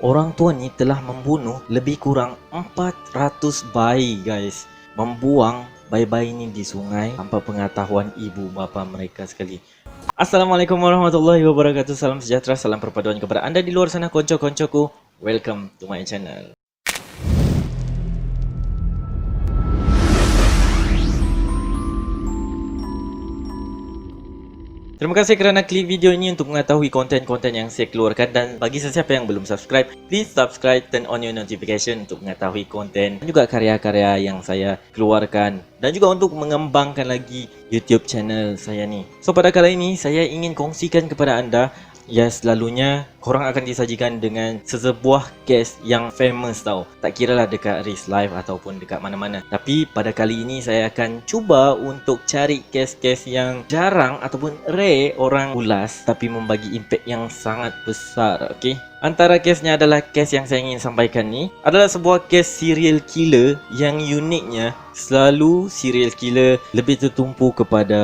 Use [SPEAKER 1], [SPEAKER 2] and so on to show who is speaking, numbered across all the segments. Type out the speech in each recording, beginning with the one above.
[SPEAKER 1] orang tua ni telah membunuh lebih kurang 400 bayi guys. Membuang bayi-bayi ni di sungai tanpa pengetahuan ibu bapa mereka sekali. Assalamualaikum warahmatullahi wabarakatuh. Salam sejahtera, salam perpaduan kepada anda di luar sana konco-koncoku. Welcome to my channel. Terima kasih kerana klik video ini untuk mengetahui konten-konten yang saya keluarkan, dan bagi sesiapa yang belum subscribe, please subscribe, turn on your notification untuk mengetahui konten dan juga karya-karya yang saya keluarkan, dan juga untuk mengembangkan lagi YouTube channel saya ni. So pada kali ini saya ingin kongsikan kepada anda, ya selalunya korang akan disajikan dengan sesebuah case yang famous tau. Tak kiralah dekat Risk Live ataupun dekat mana-mana. Tapi pada kali ini saya akan cuba untuk cari case-case yang jarang ataupun rare orang ulas, tapi membagi impact yang sangat besar. Okay? Antara case-nya adalah case yang saya ingin sampaikan ni adalah sebuah case serial killer yang uniknya selalu serial killer lebih tertumpu kepada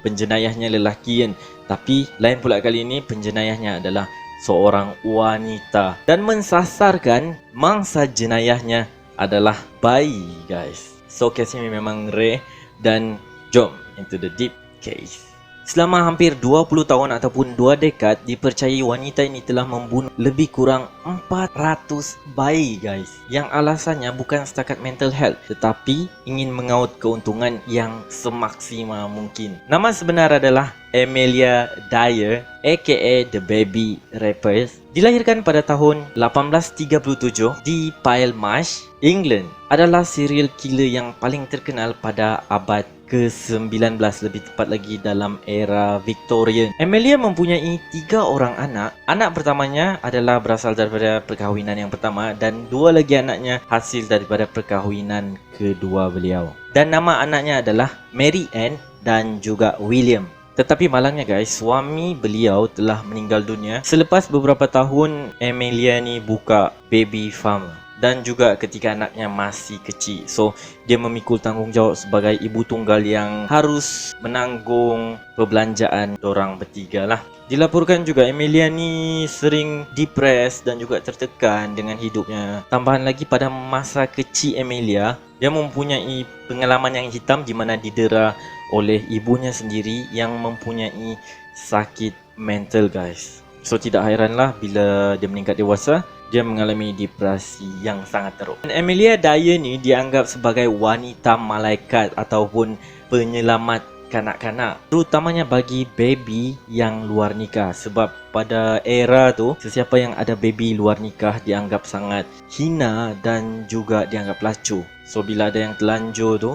[SPEAKER 1] penjenayahnya lelaki kan. Tapi lain pula kali ini penjenayahnya adalah seorang wanita dan mensasarkan mangsa jenayahnya adalah bayi guys. So case ini memang rare, dan jom into the deep case. Selama hampir 20 tahun ataupun 2 dekad, dipercayai wanita ini telah membunuh lebih kurang 400 bayi guys. Yang alasannya bukan setakat mental health, tetapi ingin mengaut keuntungan yang semaksimal mungkin. Nama sebenar adalah Amelia Dyer aka The Baby Rapist. Dilahirkan pada tahun 1837 di Pile Marsh, England. Adalah serial killer yang paling terkenal pada abad ke-19, lebih tepat lagi dalam era Victorian. Amelia mempunyai 3 orang anak. Anak pertamanya adalah berasal daripada perkahwinan yang pertama, dan 2 lagi anaknya hasil daripada perkahwinan kedua beliau. Dan nama anaknya adalah Mary Ann dan juga William. Tetapi malangnya guys, suami beliau telah meninggal dunia selepas beberapa tahun Amelia ni buka baby farm, dan juga ketika anaknya masih kecil. So dia memikul tanggungjawab sebagai ibu tunggal yang harus menanggung perbelanjaan dorang bertiga lah. Dilaporkan juga Amelia ni sering depres dan juga tertekan dengan hidupnya. Tambahan lagi, pada masa kecil Amelia, dia mempunyai pengalaman yang hitam di mana didera oleh ibunya sendiri yang mempunyai sakit mental guys. So tidak hairanlah bila dia meningkat dewasa, dia mengalami depresi yang sangat teruk. Dan Amelia Dyer ni dianggap sebagai wanita malaikat ataupun penyelamat kanak-kanak, terutamanya bagi baby yang luar nikah. Sebab pada era tu, sesiapa yang ada baby luar nikah dianggap sangat hina dan juga dianggap pelacur. So bila ada yang telanjur tu,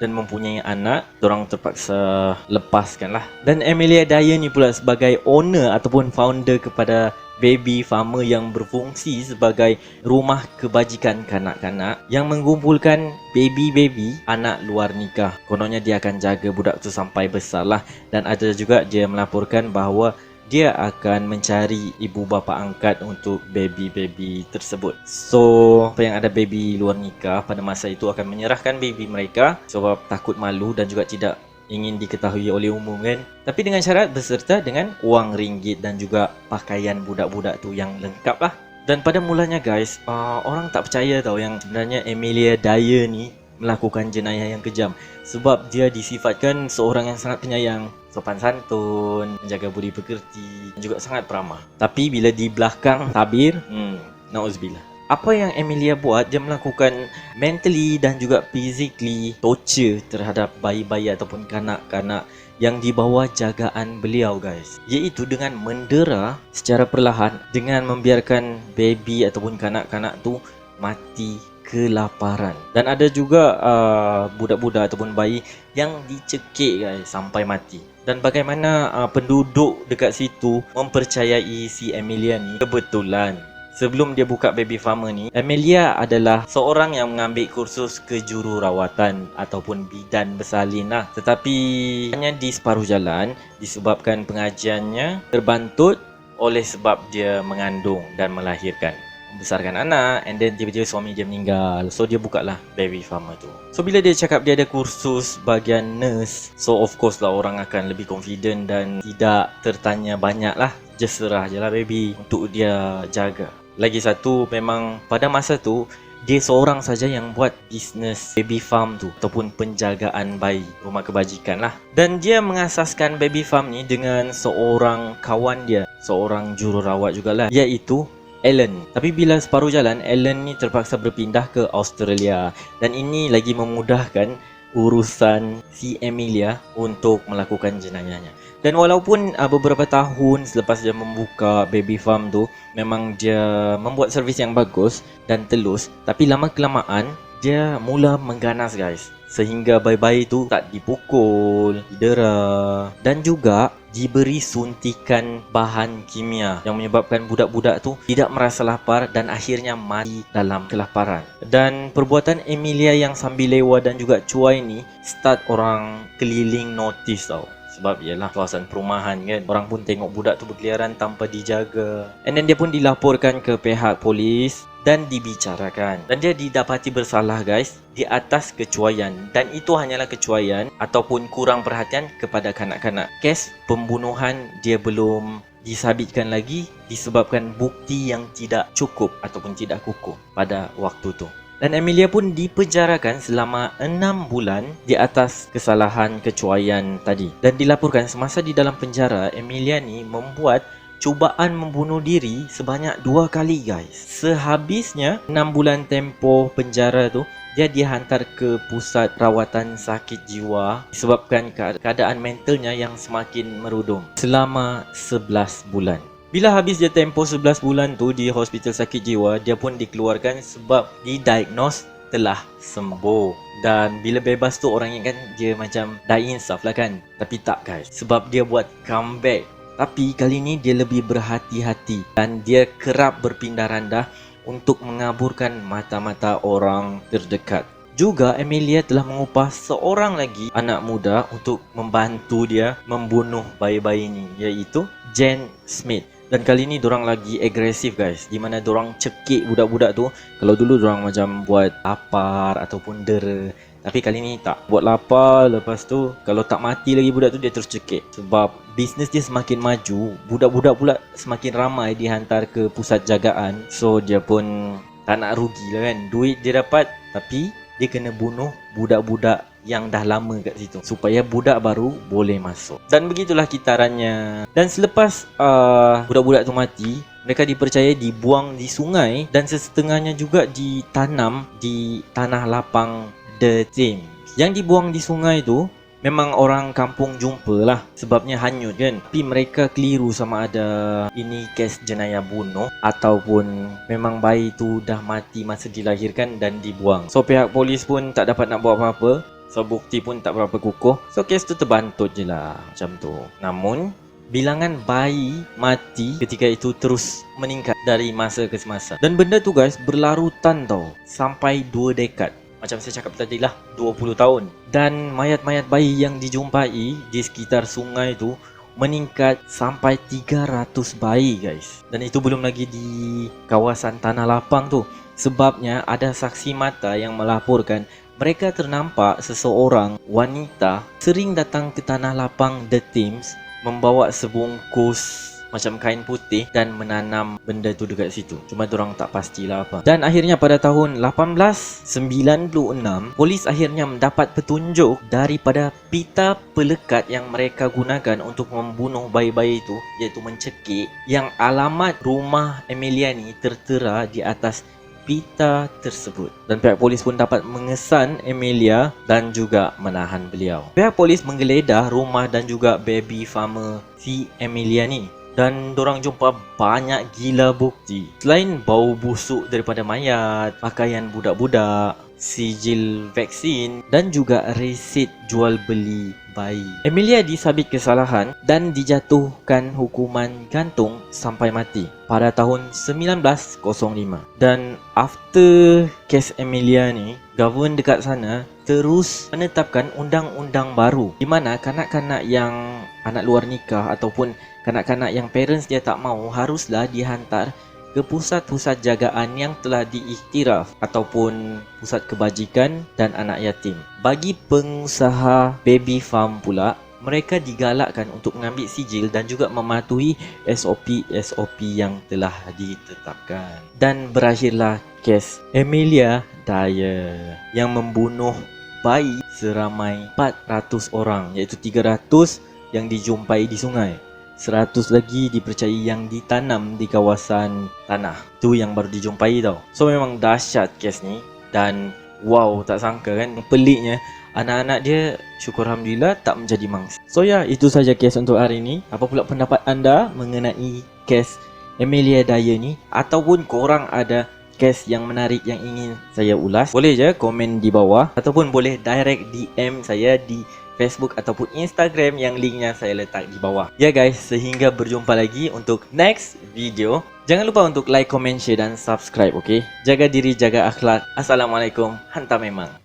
[SPEAKER 1] dan mempunyai anak, dorang terpaksa lepaskan lah. Dan Amelia Dyer ni pula sebagai owner ataupun founder kepada baby farmer yang berfungsi sebagai rumah kebajikan kanak-kanak yang mengumpulkan baby-baby anak luar nikah. Kononnya dia akan jaga budak tu sampai besar lah. Dan ada juga dia melaporkan bahawa dia akan mencari ibu bapa angkat untuk baby-baby tersebut. So apa yang ada baby luar nikah pada masa itu akan menyerahkan baby mereka sebab takut malu dan juga tidak ingin diketahui oleh umum kan. Tapi dengan syarat berserta dengan wang ringgit dan juga pakaian budak-budak tu yang lengkap lah. Dan pada mulanya guys, orang tak percaya tau yang sebenarnya Amelia Dyer ni melakukan jenayah yang kejam. Sebab dia disifatkan seorang yang sangat penyayang, sopan santun, menjaga budi pekerti, dan juga sangat peramah. Tapi bila di belakang tabir, na'udzubillah. Apa yang Amelia buat, dia melakukan mentally dan juga physically torture terhadap bayi-bayi ataupun kanak-kanak yang di bawah jagaan beliau guys. Iaitu dengan mendera secara perlahan dengan membiarkan baby ataupun kanak-kanak tu mati kelaparan. Dan ada juga budak-budak ataupun bayi yang dicekik guys sampai mati. Dan bagaimana penduduk dekat situ mempercayai si Amelia ni, kebetulan sebelum dia buka baby farmer ni, Amelia adalah seorang yang mengambil kursus kejururawatan ataupun bidan bersalin lah. Tetapi hanya di separuh jalan disebabkan pengajiannya terbantut oleh sebab dia mengandung dan melahirkan. Membesarkan anak, and then tiba-tiba suami dia meninggal. So dia buka lah baby farmer tu. So bila dia cakap dia ada kursus bahagian nurse, so of course lah orang akan lebih confident dan tidak tertanya banyak lah. Just serah je lah baby untuk dia jaga. Lagi satu, memang pada masa tu dia seorang saja yang buat bisnes baby farm tu ataupun penjagaan bayi, rumah kebajikan lah. Dan dia mengasaskan baby farm ni dengan seorang kawan dia, seorang jururawat jugalah, iaitu Alan. Tapi bila separuh jalan, Alan ni terpaksa berpindah ke Australia. Dan ini lagi memudahkan urusan si Emilia untuk melakukan jenayahnya. Dan walaupun beberapa tahun selepas dia membuka baby farm tu, memang dia membuat servis yang bagus dan telus, tapi lama-kelamaan dia mula mengganas guys. Sehingga bayi-bayi tu tak dipukul, didera dan juga diberi suntikan bahan kimia yang menyebabkan budak-budak tu tidak merasa lapar dan akhirnya mati dalam kelaparan. Dan perbuatan Emilia yang sambil lewa dan juga cuai ni start orang keliling notice tau. Sebab ialah kawasan perumahan kan, orang pun tengok budak tu berkeliaran tanpa dijaga. And then dia pun dilaporkan ke pihak polis dan dibicarakan. Dan dia didapati bersalah guys di atas kecuaian. Dan itu hanyalah kecuaian ataupun kurang perhatian kepada kanak-kanak. Kes pembunuhan dia belum disabitkan lagi disebabkan bukti yang tidak cukup ataupun tidak kukuh pada waktu tu. Dan Emilia pun dipenjarakan selama 6 bulan di atas kesalahan kecuaian tadi. Dan dilaporkan semasa di dalam penjara, Emilia ni membuat cubaan membunuh diri sebanyak 2 kali guys. Sehabisnya 6 bulan tempoh penjara tu, dia dihantar ke pusat rawatan sakit jiwa disebabkan keadaan mentalnya yang semakin merudum selama 11 bulan. Bila habis dia tempoh 11 bulan tu di hospital sakit jiwa, dia pun dikeluarkan sebab didiagnose telah sembuh. Dan bila bebas tu orang ingat dia macam dah insaf lah kan. Tapi tak guys, sebab dia buat comeback. Tapi kali ni dia lebih berhati-hati dan dia kerap berpindah randah untuk mengaburkan mata-mata orang terdekat. Juga Emilia telah mengupah seorang lagi anak muda untuk membantu dia membunuh bayi-bayi ni, iaitu Jane Smith. Dan kali ni dorang lagi agresif guys, di mana dorang cekik budak-budak tu. Kalau dulu dorang macam buat lapar ataupun dera, tapi kali ni tak. Buat lapar, lepas tu kalau tak mati lagi budak tu dia terus cekik. Sebab bisnes dia semakin maju, budak-budak pula semakin ramai dihantar ke pusat jagaan. So dia pun tak nak rugi lah kan. Duit dia dapat, tapi dia kena bunuh budak-budak yang dah lama kat situ supaya budak baru boleh masuk. Dan begitulah kitarannya. Dan selepas budak-budak tu mati, mereka dipercaya dibuang di sungai dan sesetengahnya juga ditanam di tanah lapang The Thames. Yang dibuang di sungai tu memang orang kampung jumpa lah, sebabnya hanyut kan. Tapi mereka keliru sama ada ini kes jenayah bunuh ataupun memang bayi tu dah mati masa dilahirkan dan dibuang. So pihak polis pun tak dapat nak buat apa-apa. So bukti pun tak berapa kukuh. So kes tu terbantut je lah macam tu. Namun bilangan bayi mati ketika itu terus meningkat dari masa ke semasa. Dan benda tu guys berlarutan tau, sampai 2 dekad. Macam saya cakap tadi lah, 20 tahun. Dan mayat-mayat bayi yang dijumpai di sekitar sungai tu meningkat sampai 300 bayi guys. Dan itu belum lagi di kawasan tanah lapang tu. Sebabnya ada saksi mata yang melaporkan mereka ternampak seseorang wanita sering datang ke tanah lapang The Thames membawa sebungkus macam kain putih dan menanam benda tu dekat situ. Cuma diorang tak pastilah apa. Dan akhirnya pada tahun 1896, polis akhirnya mendapat petunjuk daripada pita pelekat yang mereka gunakan untuk membunuh bayi-bayi itu, iaitu mencekik, yang alamat rumah Emilia ni tertera di atas pita tersebut. Dan pihak polis pun dapat mengesan Emilia dan juga menahan beliau. Pihak polis menggeledah rumah dan juga baby farmer si Emilia ni, dan dorang jumpa banyak gila bukti. Selain bau busuk daripada mayat, pakaian budak-budak, sijil vaksin dan juga resit jual beli bayi. Emilia disabit kesalahan dan dijatuhkan hukuman gantung sampai mati pada tahun 1905. Dan after kes Emilia ni, government dekat sana terus menetapkan undang-undang baru di mana kanak-kanak yang anak luar nikah ataupun kanak-kanak yang parents dia tak mau haruslah dihantar ke pusat-pusat jagaan yang telah diiktiraf ataupun pusat kebajikan dan anak yatim. Bagi pengusaha baby farm pula, mereka digalakkan untuk mengambil sijil dan juga mematuhi SOP yang telah ditetapkan. Dan berakhirlah kes Amelia Dyer yang membunuh bayi seramai 400 orang, iaitu 300 yang dijumpai di sungai, 100 lagi dipercayai yang ditanam di kawasan tanah. Tu yang baru dijumpai tau. So memang dahsyat kes ni. Dan wow, tak sangka kan, peliknya anak-anak dia syukur alhamdulillah tak menjadi mangsa. So ya, itu saja kes untuk hari ini. Apa pula pendapat anda mengenai kes Amelia Dyer ni? Ataupun korang ada kes yang menarik yang ingin saya ulas, boleh je komen di bawah, ataupun boleh direct DM saya di Facebook ataupun Instagram yang linknya saya letak di bawah. Ya guys, sehingga berjumpa lagi untuk next video. Jangan lupa untuk like, comment, share dan subscribe, okay? Jaga diri, jaga akhlak. Assalamualaikum. Hantar memang.